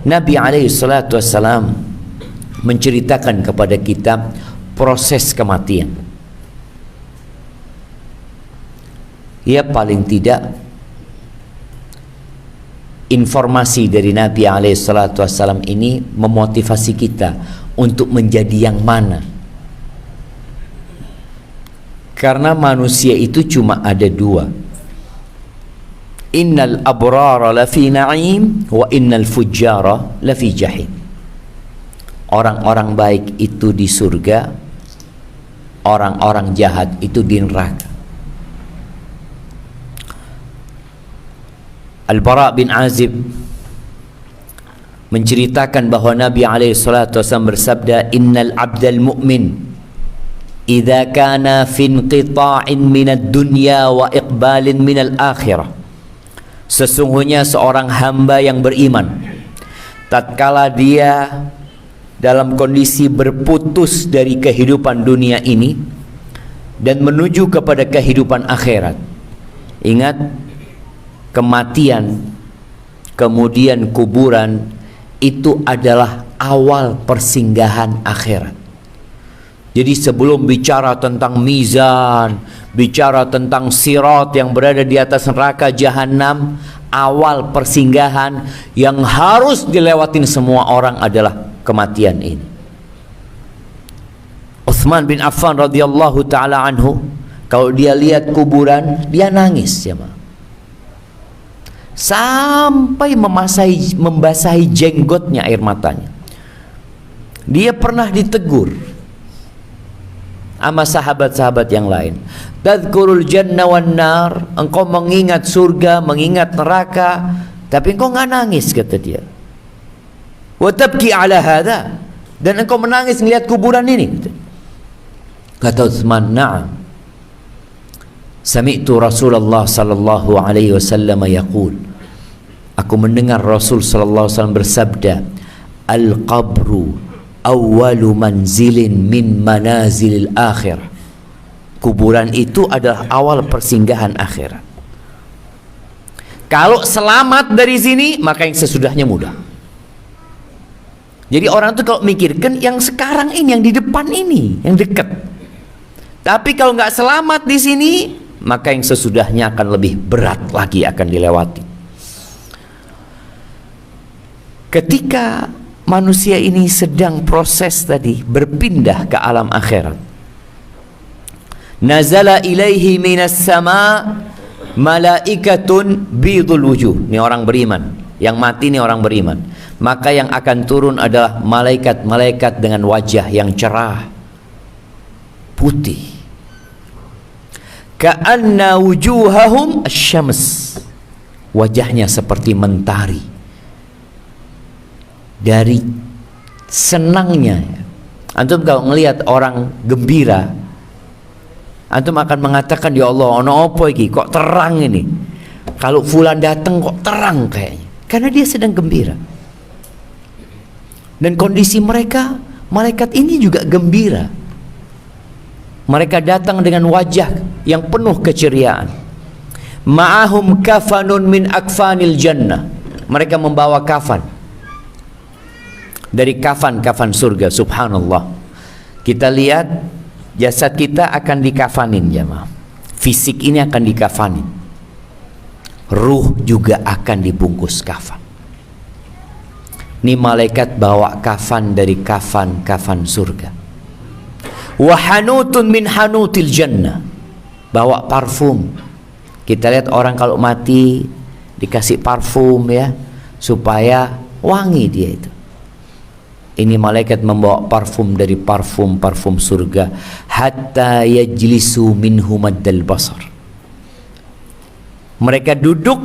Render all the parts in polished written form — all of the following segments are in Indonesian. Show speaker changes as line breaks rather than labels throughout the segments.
Nabi SAW menceritakan kepada kita proses kematian. Ya, paling tidak informasi dari Nabi SAW ini memotivasi kita untuk menjadi yang mana. Karena manusia itu cuma ada dua. Innal abrara lafi na'im wa innal fujjara lafi jahim. Orang-orang baik itu di surga, orang-orang jahat itu di neraka. Al-Bara bin Azib menceritakan bahwa Nabi SAW bersabda, innal abdal mu'min idza kana fi inqita'in minad dunya wa iqbalin minal akhirah. Sesungguhnya seorang hamba yang beriman, tatkala dia dalam kondisi berputus dari kehidupan dunia ini dan menuju kepada kehidupan akhirat. Ingat, kematian kemudian kuburan itu adalah awal persinggahan akhirat. Jadi sebelum bicara tentang mizan, bicara tentang sirat yang berada di atas neraka jahanam, awal persinggahan yang harus dilewatin semua orang adalah kematian ini. Utsman bin Affan radhiyallahu taala anhu, kalau dia lihat kuburan dia nangis ya, sampai membasahi jenggotnya air matanya. Dia pernah ditegur sama sahabat-sahabat yang lain, tadhkurul jannah wan nar, engkau mengingat surga, mengingat neraka, tapi engkau nggak nangis, kata dia. Wa tabki ala hadha, dan engkau menangis melihat kuburan ini. Kata Utsman, na'am, sami'tu Rasulullah sallallahu alaihi wasallam yaqul, aku mendengar Rasul sallallahu alaihi wasallam bersabda, al-qabru awwalu manzilin min manazilil akhirah. Kuburan itu adalah awal persinggahan akhirat. Kalau selamat dari sini, maka yang sesudahnya mudah. Jadi orang tuh kalau mikirkan yang sekarang ini, yang di depan ini, yang dekat. Tapi kalau nggak selamat di sini, maka yang sesudahnya akan lebih berat lagi akan dilewati. Ketika manusia ini sedang proses tadi berpindah ke alam akhirat, nazala ilaihi minas sama malaikatun bidul wujuh. Ini orang beriman, yang mati ini orang beriman. Maka yang akan turun adalah malaikat-malaikat dengan wajah yang cerah, putih. Ka'anna wujuhahum asyams, wajahnya seperti mentari. Dari senangnya, antum kalau ngelihat orang gembira, antum akan mengatakan, ya Allah, ono apa iki kok terang ini? Kalau fulan datang kok terang kayaknya, karena dia sedang gembira. Dan kondisi mereka, malaikat ini juga gembira. Mereka datang dengan wajah yang penuh keceriaan. Ma'ahum kafanun min akfanil jannah, mereka membawa kafan dari kafan-kafan surga. Subhanallah, kita lihat jasad kita akan dikafanin jemaah, fisik ini akan dikafanin, ruh juga akan dibungkus kafan. Ini malaikat bawa kafan dari kafan-kafan surga. Wa hanutun min hanutil jannah, bawa parfum. Kita lihat orang kalau mati dikasih parfum ya, supaya wangi dia itu. Ini malaikat membawa parfum dari parfum surga. Hatta yajlisu minhu maddal basar, mereka duduk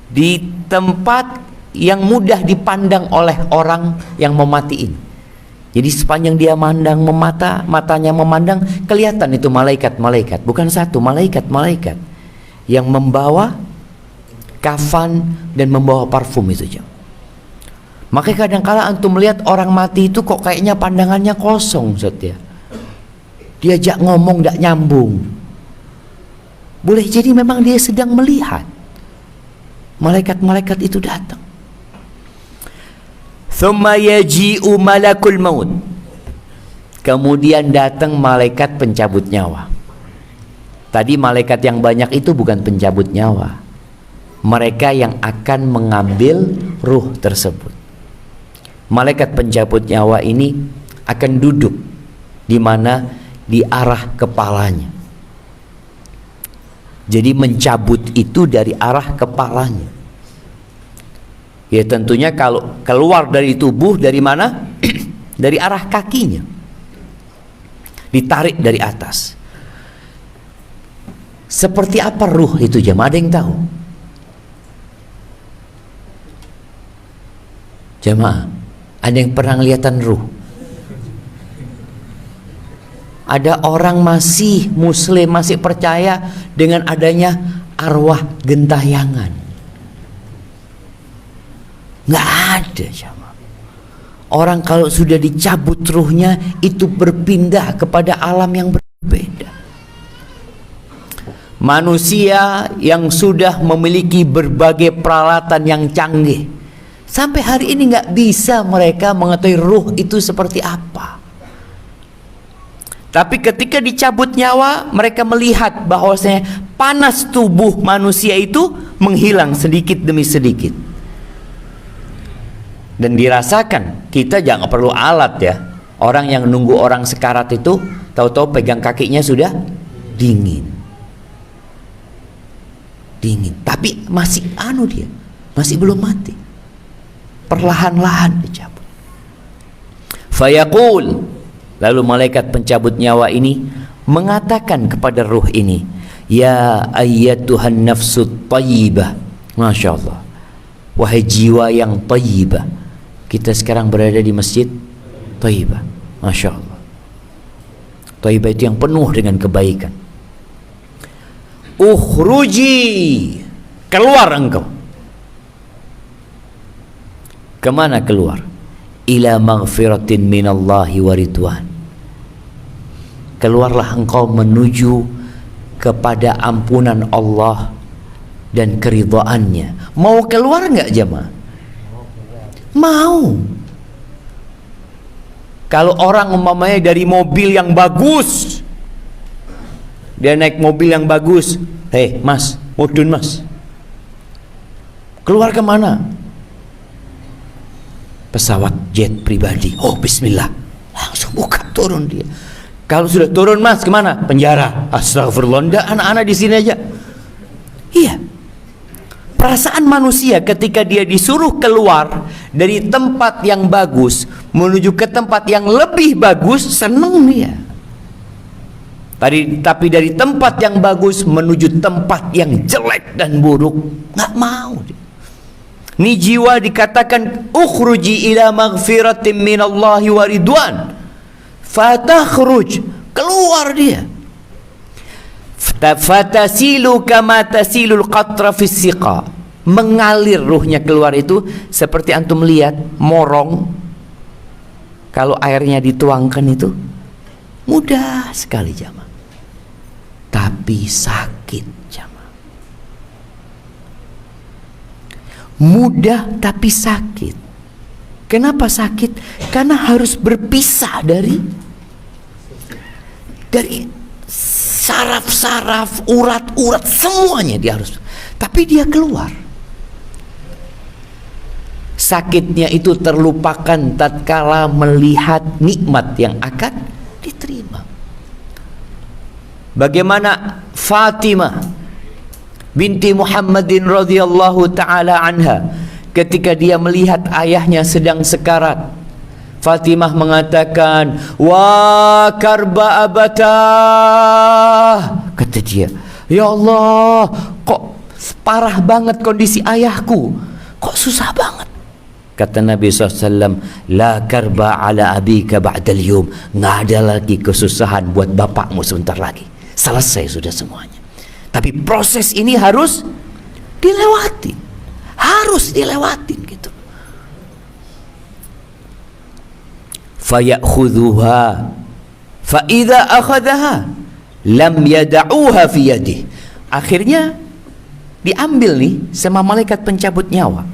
di tempat yang mudah dipandang oleh orang yang mau mati ini. Jadi sepanjang dia mandang, matanya memandang, kelihatan itu malaikat-malaikat, bukan satu, malaikat-malaikat yang membawa kafan dan membawa parfum itu. Makanya kadang-kala antum melihat orang mati itu kok kayaknya pandangannya kosong, Setia. Diajak ngomong tidak nyambung. Boleh jadi memang dia sedang melihat malaikat-malaikat itu datang. Thumma yaji'u malakul maut. Kemudian datang malaikat pencabut nyawa. Tadi malaikat yang banyak itu bukan pencabut nyawa. Mereka yang akan mengambil ruh tersebut. Malaikat pencabut nyawa ini akan duduk di mana? Di arah kepalanya. Jadi mencabut itu dari arah kepalanya. Ya tentunya kalau keluar dari tubuh dari mana? Dari arah kakinya. Ditarik dari atas. Seperti apa ruh itu jemaah? Ada yang tahu? Jemaah, ada yang pernah kelihatan ruh? Ada orang masih muslim, masih percaya dengan adanya arwah gentayangan? Nggak ada jemaah. Orang kalau sudah dicabut ruhnya itu berpindah kepada alam yang berbeda. Manusia yang sudah memiliki berbagai peralatan yang canggih, sampai hari ini nggak bisa mereka mengetahui ruh itu seperti apa. Tapi ketika dicabut nyawa, mereka melihat bahwasanya panas tubuh manusia itu menghilang sedikit demi sedikit. Dan dirasakan, kita jangan perlu alat ya. Orang yang nunggu orang sekarat itu, tahu-tahu pegang kakinya sudah dingin. Dingin, tapi masih dia, masih belum mati. Perlahan-lahan dicabut. Fayaqul, lalu malaikat pencabut nyawa ini mengatakan kepada ruh ini, ya ayyatuhan nafsut thayyibah. Masya Allah, wahai jiwa yang thayyibah. Kita sekarang berada di masjid thayyibah. Masya Allah, thayyibah itu yang penuh dengan kebaikan. Ukhruji, keluar engkau. Kemana keluar? Ila maghfiratin minallahi wa ridwan. Keluarlah engkau menuju kepada ampunan Allah dan keridhaannya. Mau keluar enggak jemaah? Mau. Kalau orang umpamanya dari mobil yang bagus, dia naik mobil yang bagus, hei mas, mudun mas, keluar kemana? Pesawat jet pribadi. Oh bismillah, langsung buka turun dia. Kalau sudah turun mas kemana? Penjara. Astagfirullah, enggak, anak-anak di sini aja. Iya. Perasaan manusia ketika dia disuruh keluar dari tempat yang bagus menuju ke tempat yang lebih bagus, seneng dia. Tapi dari tempat yang bagus menuju tempat yang jelek dan buruk, nggak mau dia. Ini jiwa dikatakan ukhruji ila maghfiratin minallahi wa ridwan. Fatakhruj, keluar dia. Fatasilu kama tasilul qatra fis siqa. Mengalir ruhnya keluar itu seperti antum lihat morong, kalau airnya dituangkan itu mudah sekali jamaah. Tapi sakit jamaah. Mudah tapi sakit. Kenapa sakit? Karena harus berpisah dari saraf-saraf, urat-urat, semuanya dia harus. Tapi dia keluar. Sakitnya itu terlupakan tatkala melihat nikmat yang akan diterima. Bagaimana Fatimah binti Muhammadin radhiyallahu taala anha ketika dia melihat ayahnya sedang sekarat. Fatimah mengatakan, wa karba abatah. Kata dia, ya Allah, kok parah banget kondisi ayahku, kok susah banget. Kata Nabi SAW, la karba ala abika ba'dal yum. Nggak ada lagi kesusahan buat bapakmu sebentar lagi. Selesai sudah semuanya. Tapi proses ini harus dilewati. Harus dilewatin gitu. Fayakhudhuha fa idza akhadhaha lam yada'uha fi yadihi. Akhirnya diambil nih sama malaikat pencabut nyawa.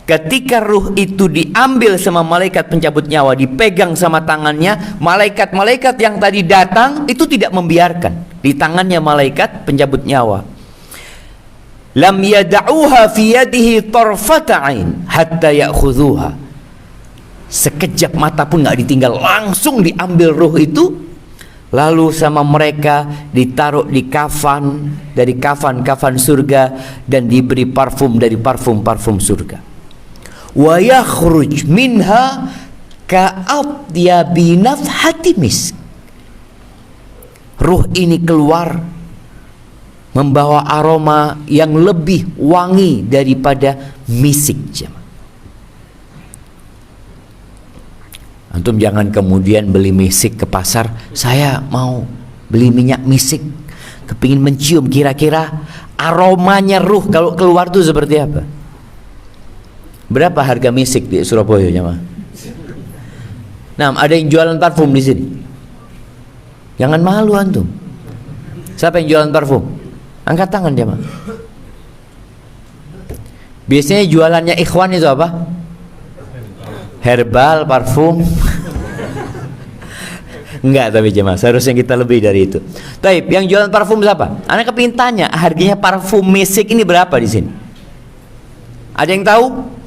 ketika ruh itu diambil sama malaikat pencabut nyawa, dipegang sama tangannya, malaikat-malaikat yang tadi datang itu tidak membiarkan di tangannya malaikat pencabut nyawa. Lam yada'uha fi yadihi tarfata ain hatta ya'khudhuha. Sekejap mata pun nggak ditinggal, langsung diambil ruh itu, lalu sama mereka ditaruh di kafan dari kafan-kafan surga dan diberi parfum dari parfum-parfum surga. Wa yakhruj minha ka'atyabi nafhati misk. Ruh ini keluar membawa aroma yang lebih wangi daripada misik. Antum jangan kemudian beli misik ke pasar, saya mau beli minyak misik, kepingin mencium kira-kira aromanya ruh kalau keluar tuh seperti apa. Berapa harga misik di Surabaya, jemaah? Nah, ada yang jualan parfum di sini. Jangan malu antum. Siapa yang jualan parfum? Angkat tangan, jemaah. Biasanya jualannya ikhwan itu apa? Herbal, parfum. Enggak, tapi jemaah, seharusnya kita lebih dari itu. Taib, yang jualan parfum siapa? Anak kepingin tanya, harganya parfum misik ini berapa di sini? Ada yang tahu?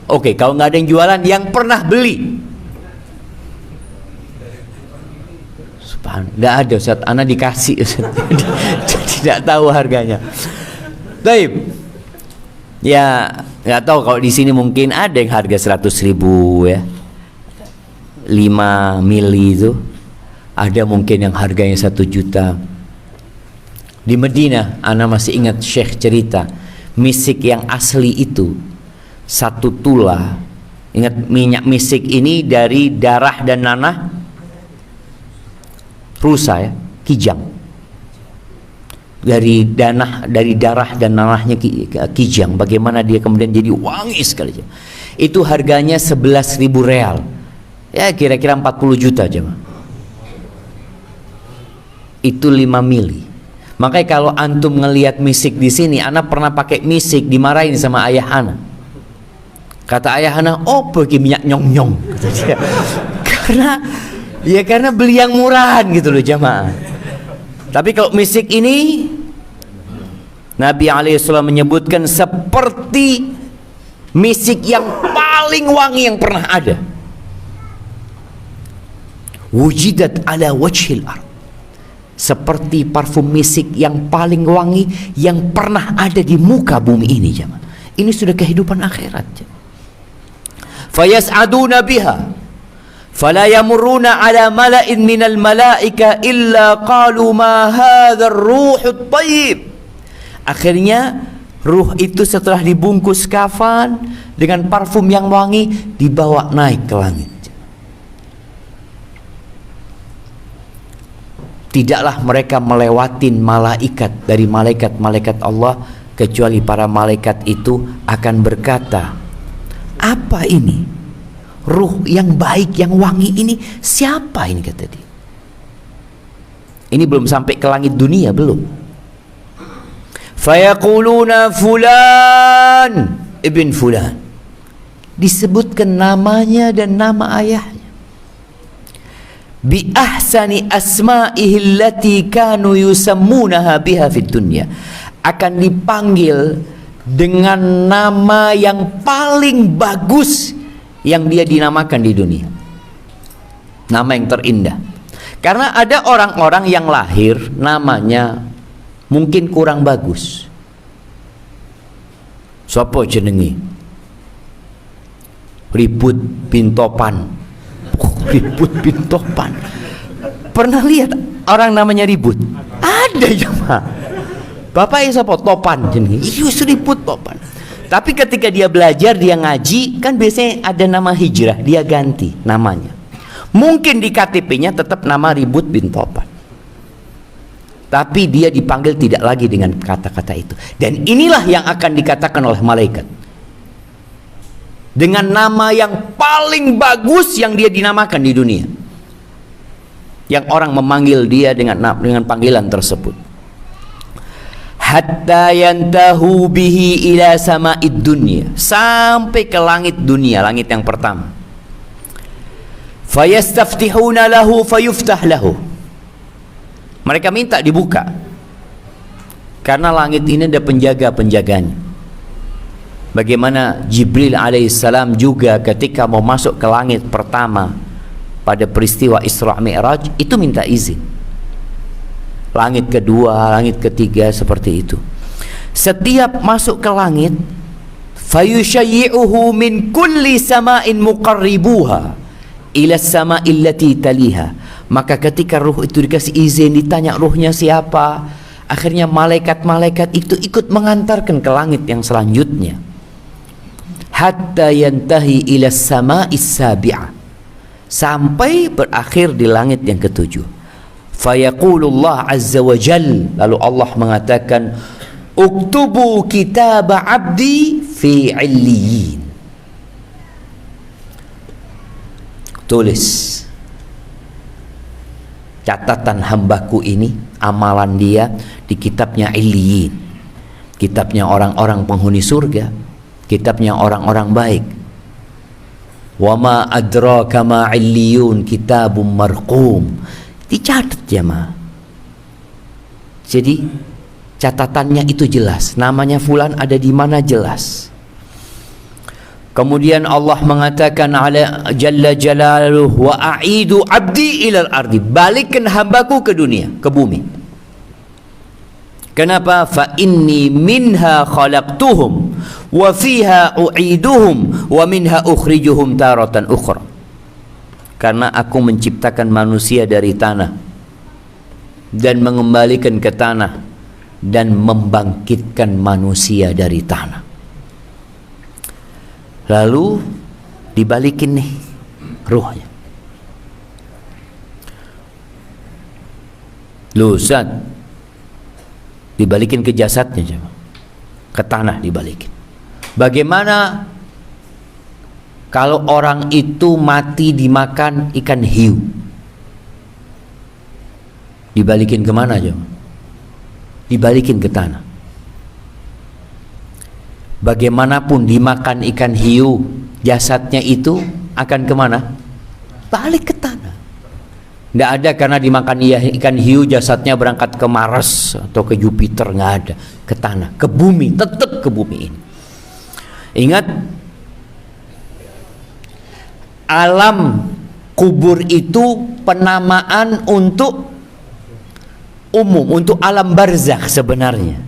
Oke, kalau nggak ada yang jualan, yang pernah beli. Subhanallah, nggak ada Ustaz, anak dikasih Ustaz. Tidak tahu harganya. Taib. Ya, nggak tahu kalau di sini mungkin ada yang harga 100.000 ya. 5 mili itu. Ada mungkin yang harganya 1 juta. Di Madinah, anak masih ingat Syekh cerita, misik yang asli itu 1 tula. Ingat, minyak misik ini dari darah dan nanah rusa ya, kijang. Dari darah dan nanahnya kijang. Bagaimana dia kemudian jadi wangi sekali. Itu harganya 11.000 real. Ya kira-kira 40 juta aja. Itu 5 mili. Makanya kalau antum ngelihat misik di sini, anak pernah pakai misik dimarahin sama ayah anak. Kata ayah anak, oh pergi minyak nyong-nyong, kata dia. Karena beli yang murahan gitu loh jamaah. Tapi kalau misik ini, Nabi alaihissalam menyebutkan seperti misik yang paling wangi yang pernah ada. Wujidat ala wajhil ard. Seperti parfum misik yang paling wangi yang pernah ada di muka bumi ini jamaah. Ini sudah kehidupan akhirat jamaah. Fayas'aduna biha fala yamurruna ala mala'in minal malaika illa qalu ma hadzal ruhut thayyib. Akhirnya ruh itu setelah dibungkus kafan dengan parfum yang wangi dibawa naik ke langit. Tidaklah mereka melewatin malaikat dari malaikat-malaikat Allah, kecuali para malaikat itu akan berkata, apa ini? Ruh yang baik, yang wangi ini siapa ini, kata dia. Ini belum sampai ke langit dunia, belum. Fayaquluna fulan ibn fulan. Disebutkan namanya dan nama ayahnya. Bi ahsani asma'ihi allati kanu yusammunaha biha fid dunya. Akan dipanggil dengan nama yang paling bagus yang dia dinamakan di dunia, nama yang terindah. Karena ada orang-orang yang lahir namanya mungkin kurang bagus. Sopo jenengi? Ribut bin Topan. Ribut bin Topan. Pernah lihat orang namanya Ribut? Ada ya Pak. Bapaknya siapa? Topan jenengi. Iya, Ribut Topan. Tapi ketika dia belajar, dia ngaji, kan biasanya ada nama hijrah, dia ganti namanya. Mungkin di KTP-nya tetap nama Ribut bin Topan, tapi dia dipanggil tidak lagi dengan kata-kata itu. Dan inilah yang akan dikatakan oleh malaikat, dengan nama yang paling bagus yang dia dinamakan di dunia, yang orang memanggil dia dengan panggilan tersebut. hatta yantahu bihi ila sama'id dunya, sampai ke langit dunia, langit yang pertama. Fayastaftihuna lahu fayuftah lahu, mereka minta dibuka, karena langit ini ada penjaga-penjaganya. Bagaimana Jibril alaihissalam juga ketika mau masuk ke langit pertama pada peristiwa Isra Mi'raj itu minta izin. Langit kedua, langit ketiga, seperti itu. Setiap masuk ke langit, fayushayyi'uhu min kulli sama'in muqarribuha ila sama'il lati taliha. Maka ketika ruh itu dikasih izin, ditanya ruhnya siapa, akhirnya malaikat-malaikat itu ikut mengantarkan ke langit yang selanjutnya, hatta yantahi ila sama'is sabi'ah, sampai berakhir di langit yang ketujuh. Fayaqulullah azza wa jal, lalu Allah mengatakan, uktubu kitab abdi fi illiyin, tulis catatan hambaku ini, amalan dia di kitabnya illiyin, kitabnya orang-orang penghuni surga, kitabnya orang-orang baik. Wa ma adraka ma illiyun, kitabum marqum, dicatat jemaah. Jadi catatannya itu jelas, namanya fulan ada di mana jelas. Kemudian Allah mengatakan ala jalla jalaluhu, wa a'idu abdi ilal ardi, balikkan hambaku ke dunia, ke bumi. Kenapa? Fa inni minha khalaqtuhum wa fiha u'iduhum wa minha ukhrijuhum taratan ukhra. Karena aku menciptakan manusia dari tanah dan mengembalikan ke tanah dan membangkitkan manusia dari tanah. Lalu dibalikin nih ruhnya. Loh Ustaz, dibalikin ke jasadnya, ke tanah dibalikin. Bagaimana kalau orang itu mati dimakan ikan hiu? Dibalikin kemana aja? Dibalikin ke tanah. Bagaimanapun dimakan ikan hiu, jasadnya itu akan kemana? Balik ke tanah. Tidak ada karena dimakan ikan hiu jasadnya berangkat ke Mars atau ke Jupiter, nggak ada. Ke tanah, ke bumi, tetap ke bumi ini. Ingat, alam kubur itu penamaan untuk umum, untuk alam barzakh sebenarnya.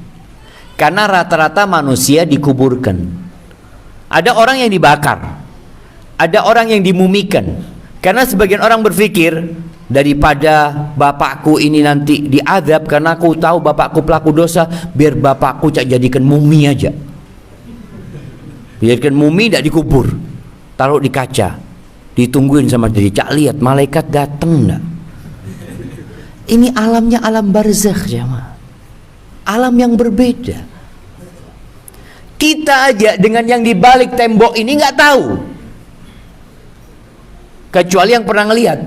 Karena rata-rata manusia dikuburkan. Ada orang yang dibakar, ada orang yang dimumikan. Karena sebagian orang berpikir, daripada bapakku ini nanti diazab karena aku tahu bapakku pelaku dosa, biar bapakku jadikan mumi aja. Dijadikan mumi, tidak dikubur, taruh di kaca, ditungguin sama dia. Cak lihat malaikat datang enggak. Ini alamnya alam barzakh jemaah, alam yang berbeda. Kita aja dengan yang di balik tembok ini nggak tahu, kecuali yang pernah ngelihat.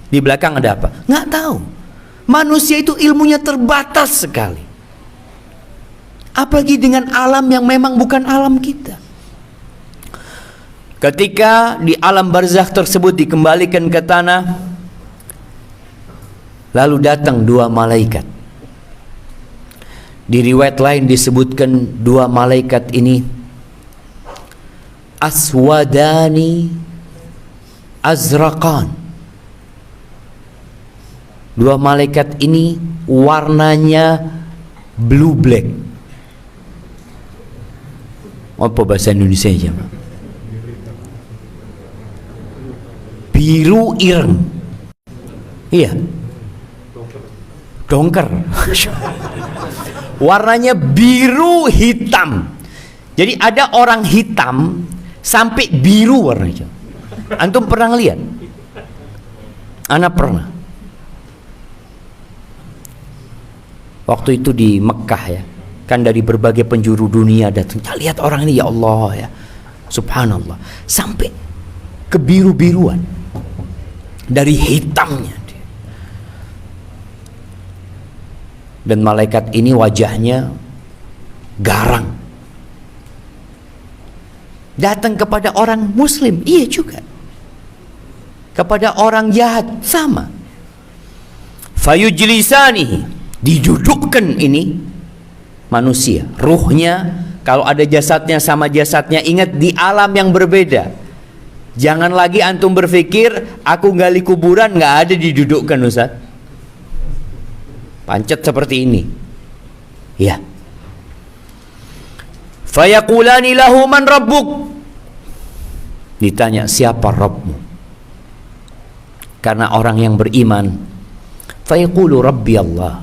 Di belakang ada apa? Nggak tahu. Manusia itu ilmunya terbatas sekali, apalagi dengan alam yang memang bukan alam kita. Ketika di alam barzakh tersebut dikembalikan ke tanah, lalu datang dua malaikat. Di riwayat lain disebutkan dua malaikat ini aswadani azraqan. Dua malaikat ini warnanya blue black. Apa bahasa Indonesia aja? Biru ireng. Iya. Dongker. Warnanya biru hitam. Jadi ada orang hitam sampai biru warnanya. Antum pernah lihat? Anak pernah. Waktu itu di Mekah ya, kan dari berbagai penjuru dunia datang. Lihat orang ini, ya Allah ya, subhanallah, sampai kebiru-biruan dari hitamnya. Dan malaikat ini wajahnya garang. Datang kepada orang muslim, iya juga. Kepada orang jahat, sama. Fayujlisanihi, didudukkan ini manusia. Ruhnya, kalau ada jasadnya sama jasadnya, ingat di alam yang berbeda. Jangan lagi antum berpikir, aku gali kuburan, nggak ada didudukkan Ustaz. Pancet seperti ini. Ya. Fayaqulani lahu man rabbuk. Ditanya, siapa Rabbmu? Karena orang yang beriman, fayaqulu rabbi Allah.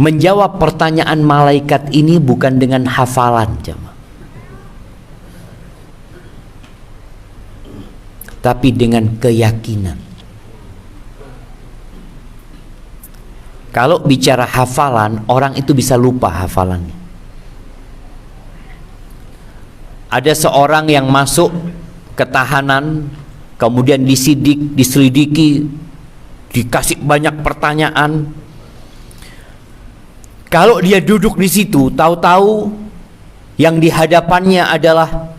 Menjawab pertanyaan malaikat ini bukan dengan hafalan, jemaah, tapi dengan keyakinan. Kalau bicara hafalan, orang itu bisa lupa hafalannya. Ada seorang yang masuk ke tahanan, kemudian disidik, diselidiki, dikasih banyak pertanyaan. Kalau dia duduk di situ, tahu-tahu yang di hadapannya adalah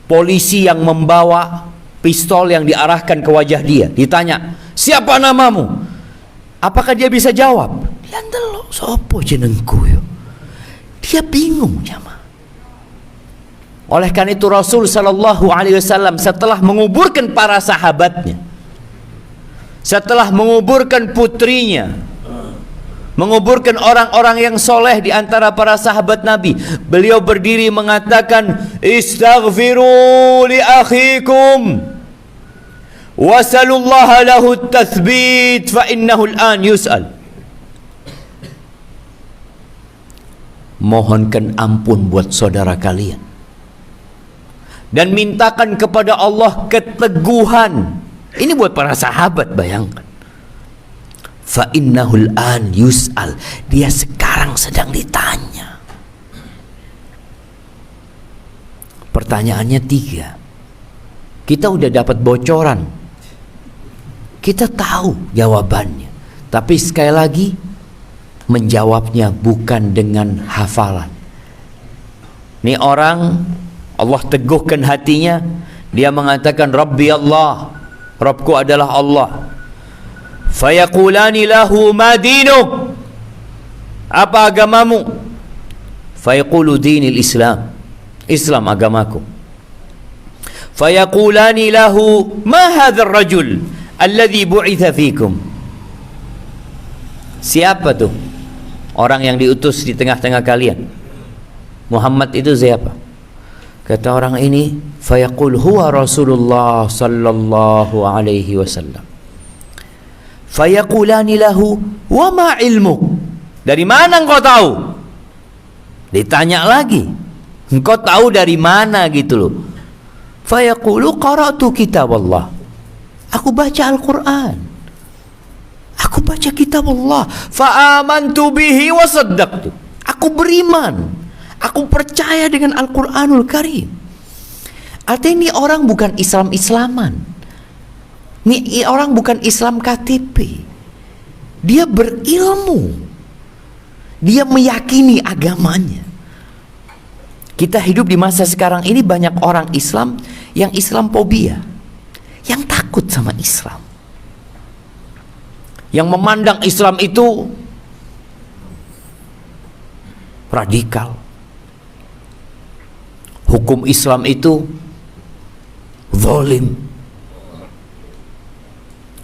polisi yang membawa pistol yang diarahkan ke wajah dia. Ditanya, siapa namamu? Apakah dia bisa jawab? Dia ndelok, sopo jenengku yo. Dia bingung, jamaah. Oleh karena itu Rasul sallallahu alaihi wasallam setelah menguburkan para sahabatnya, setelah menguburkan putrinya, menguburkan orang-orang yang soleh di antara para sahabat Nabi, beliau berdiri mengatakan, istaghfiru li akhikum wasalullaha lahu tathbit fa innahu al-an yus'al. Mohonkan ampun buat saudara kalian dan mintakan kepada Allah keteguhan. Ini buat para sahabat, bayangkan. Fa innahul an yus'al, dia sekarang sedang ditanya. Pertanyaannya 3. Kita udah dapat bocoran, kita tahu jawabannya, tapi sekali lagi menjawabnya bukan dengan hafalan. Ini orang, Allah teguhkan hatinya, dia mengatakan Rabbi Allah, Rabbku adalah Allah. Fayaqulani lahu ma dinuk, apa agamamu? Fayaqulu dinil Islam, Islam agamaku. Fayaqulani lahu ma hadzal rajul alladhi bu'itha fikum, siapa tuh orang yang diutus di tengah-tengah kalian? Muhammad itu siapa? Kata orang ini, fayaqul huwa Rasulullah sallallahu alaihi wasallam. Fayaqulani lahu wa ma ilmuk, dari mana engkau tahu? Ditanya lagi, engkau tahu dari mana gitu loh. Fayaqulu qara'tu kitab Allah, aku baca Al-Quran, aku baca kitab Allah. Fa'amantu bihi wa saddaqtu, aku beriman, aku percaya dengan Al-Quranul Karim. Artinya ini orang bukan Islam-Islaman, ini orang bukan Islam KTP. Dia berilmu, dia meyakini agamanya. Kita hidup di masa sekarang ini banyak orang Islam yang Islamfobia, yang takut sama Islam, yang memandang Islam itu radikal, hukum Islam itu zalim.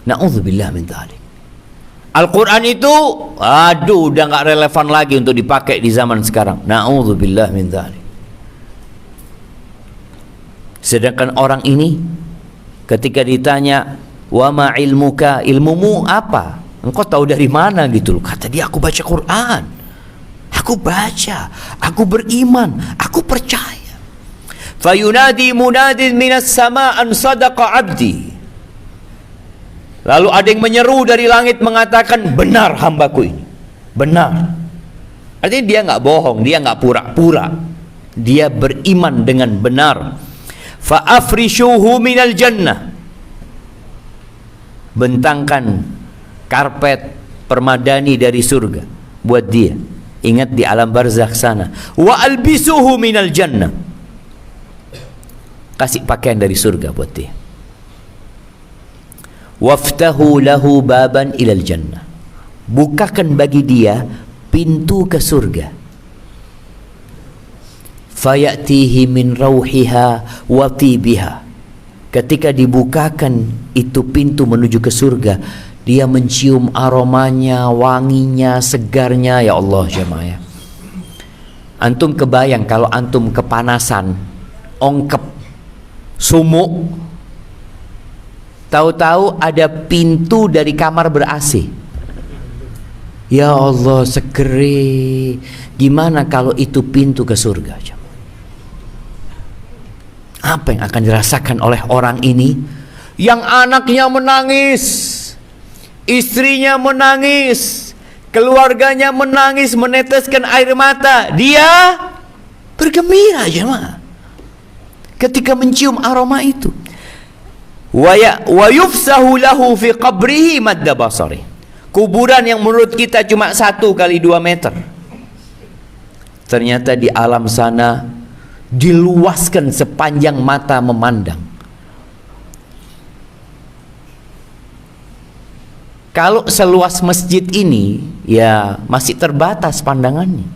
Na'udzubillah min dzalik. Al-Quran itu, aduh, udah gak relevan lagi untuk dipakai di zaman sekarang. Na'udzubillah min dzalik. Sedangkan orang ini ketika ditanya, wa ma ilmuka, ilmumu apa? Engkau tahu dari mana gitu loh. Kata dia, aku baca Quran, aku baca, aku beriman, aku percaya. Fayunadi munadin minas sama an sadaqa abdi. Lalu ada yang menyeru dari langit mengatakan, benar hambaku ini, benar. Artinya dia nggak bohong, dia nggak pura-pura, dia beriman dengan benar. Fa'afrishuhu minal jannah, bentangkan karpet permadani dari surga buat dia. Ingat di alam barzakh sana. Wa albisuhu minal jannah. Kasih pakaian dari surga buat dia. Waftahu lahu baban ilal jannah. Bukakan bagi dia pintu ke surga. Fayatihi min rauhiha wa tibiha. Ketika dibukakan itu pintu menuju ke surga, dia mencium aromanya, wanginya, segarnya. Ya Allah jemaah. Antum kebayang kalau antum kepanasan, ongkep, sumuk, tahu-tahu ada pintu dari kamar ber-AC. Ya Allah, segeri. Gimana kalau itu pintu ke surga? Apa yang akan dirasakan oleh orang ini yang anaknya menangis, istrinya menangis, keluarganya menangis, meneteskan air mata, dia bergembira jemaah ketika mencium aroma itu. Wa yufsahu lahu fi qabrihi madda basari. Kuburan yang menurut kita cuma 1 kali 2 meter, ternyata di alam sana diluaskan sepanjang mata memandang. Kalau seluas masjid ini, ya masih terbatas pandangannya.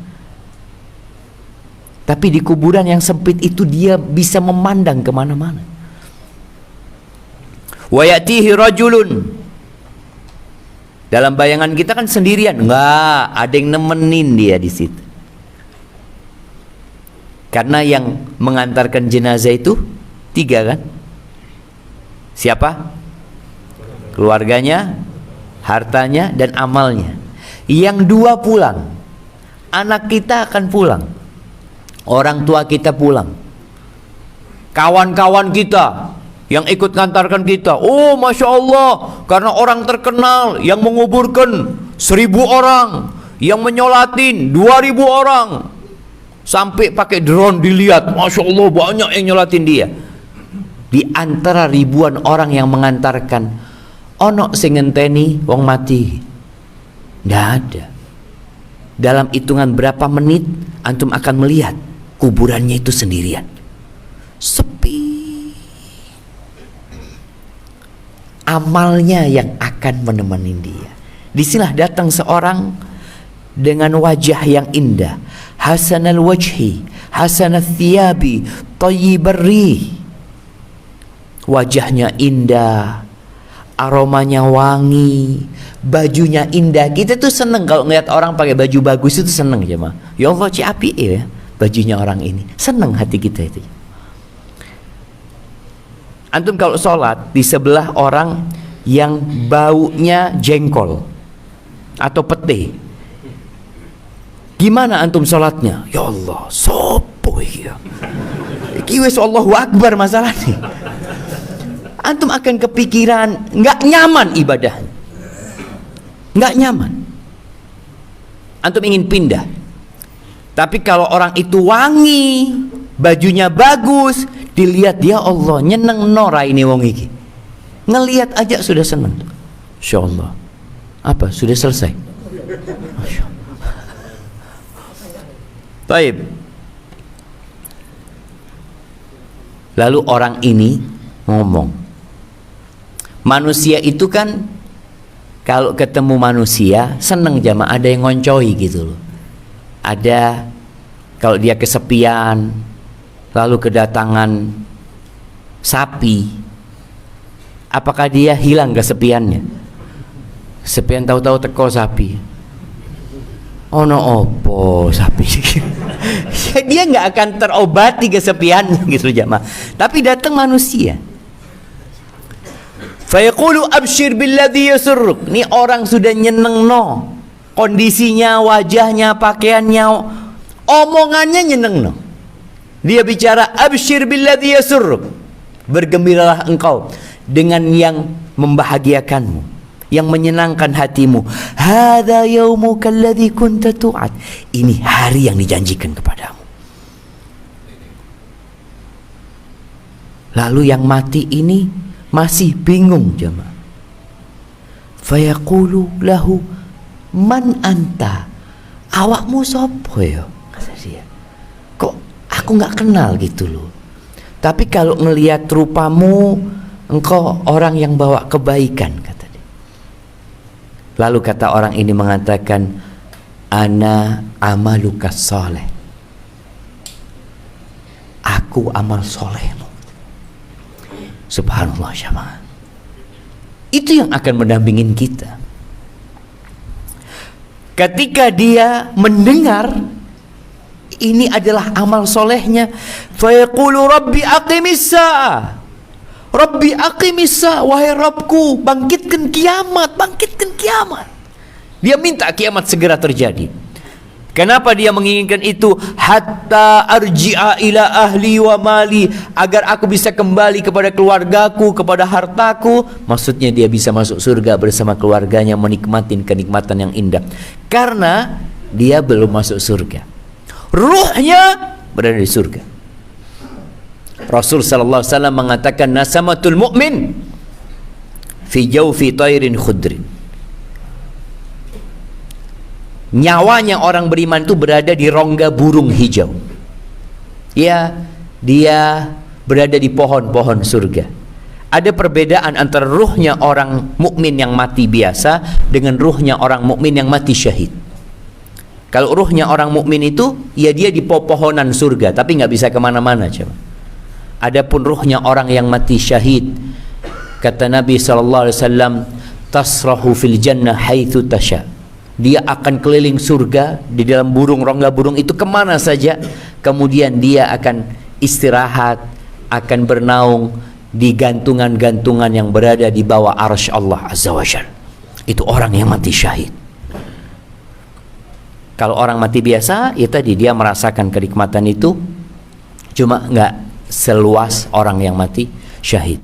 Tapi di kuburan yang sempit itu dia bisa memandang kemana-mana. Wa ya'tihi rajulun. Dalam bayangan kita kan sendirian, enggak, ada yang nemenin dia di situ. Karena yang mengantarkan jenazah itu 3 kan? Siapa? Keluarganya, hartanya, dan amalnya. Yang 2 pulang. Anak kita akan pulang, orang tua kita pulang, kawan-kawan kita yang ikut ngantarkan kita. Oh Masya Allah, karena orang terkenal yang menguburkan 1000 orang, yang menyolatin 2000 orang, sampai pakai drone dilihat, Masya Allah banyak yang nyolatin dia. Di antara ribuan orang yang mengantarkan, ono sing ngenteni wong mati? Nggak ada. Dalam hitungan berapa menit antum akan melihat kuburannya itu sendirian, sepi. Amalnya yang akan menemani dia. Disinilah datang seorang dengan wajah yang indah, hasanal wajhi, hasanal thiyabi, tayyibar rih. Wajahnya indah, aromanya wangi, bajunya indah. Kita tuh seneng kalau ngeliat orang pakai baju bagus, itu seneng ya mah. Ya Allah, ciapi ya bajunya orang ini. Seneng hati kita itu. Antum kalau sholat di sebelah orang yang baunya jengkol atau pete, gimana antum sholatnya? Ya Allah, sopo ya. Iki wis Allahu Akbar masalah nih. Antum akan kepikiran nggak nyaman ibadah, nggak nyaman. Antum ingin pindah. Tapi kalau orang itu wangi, bajunya bagus, dilihat, ya Allah nyeneng nora ini wong iki. Ngelihat aja sudah seneng. Insya Allah. Apa? Sudah selesai. Baik. Lalu orang ini ngomong, manusia itu kan kalau ketemu manusia seneng jamaah, ada yang ngoncoi gitu loh. Ada kalau dia kesepian, lalu kedatangan sapi, apakah dia hilang kesepiannya? Sepian tahu-tahu teko sapi. Oh no opo sapi. Dia nggak akan terobati kesepiannya gitu jamaah. Tapi datang manusia. Fayaqulu abshir billadhi yasurruk. Ini orang sudah nyeneng no. Kondisinya, wajahnya, pakaiannya, omongannya nyeneng no. Dia bicara abshir billadhi yasurruk. Bergembiralah engkau dengan yang membahagiakanmu, yang menyenangkan hatimu. Hadza yaumuka alladzi kunta tu'ad. Ini hari yang dijanjikan kepadamu. Lalu yang mati ini masih bingung jemaah. Fayaqulu lahu man anta, awakmu sapa ya, kata dia. Kok aku nggak kenal gitu loh, tapi kalau ngelihat rupamu engkau orang yang bawa kebaikan, kata dia. Lalu kata orang ini mengatakan, ana amaluka soleh, aku amal solehmu. Subhanallah jamaah. Itu yang akan mendampingin kita. Ketika dia mendengar ini adalah amal solehnya, fayaqulu rabbi aqimis sa'ah, rabbi aqimis sa'ah, wahai Rabbku, bangkitkan kiamat, bangkitkan kiamat. Dia minta kiamat segera terjadi. Kenapa dia menginginkan itu? Hatta arji'a ila ahli wa mali, agar aku bisa kembali kepada keluargaku, kepada hartaku. Maksudnya dia bisa masuk surga bersama keluarganya, menikmati kenikmatan yang indah. Karena dia belum masuk surga, ruhnya berada di surga. Rasul sallallahu alaihi wasallam mengatakan, nasamatul mu'min fi jawfi tayrin khudrin. Nyawanya orang beriman itu berada di rongga burung hijau. Ya, dia berada di pohon-pohon surga. Ada perbedaan antara ruhnya orang mukmin yang mati biasa dengan ruhnya orang mukmin yang mati syahid. Kalau ruhnya orang mukmin itu, ya dia di pepohonan surga, tapi nggak bisa kemana-mana. Coba. Adapun ruhnya orang yang mati syahid, kata Nabi SAW, tasrahu fil jannah haitsu tasha. Dia akan keliling surga di dalam burung, rongga burung itu kemana saja. Kemudian dia akan istirahat, akan bernaung di gantungan-gantungan yang berada di bawah arsy Allah Azza wa Jalla. Itu orang yang mati syahid. Kalau orang mati biasa, ya tadi dia merasakan kenikmatan itu, cuma nggak seluas orang yang mati syahid.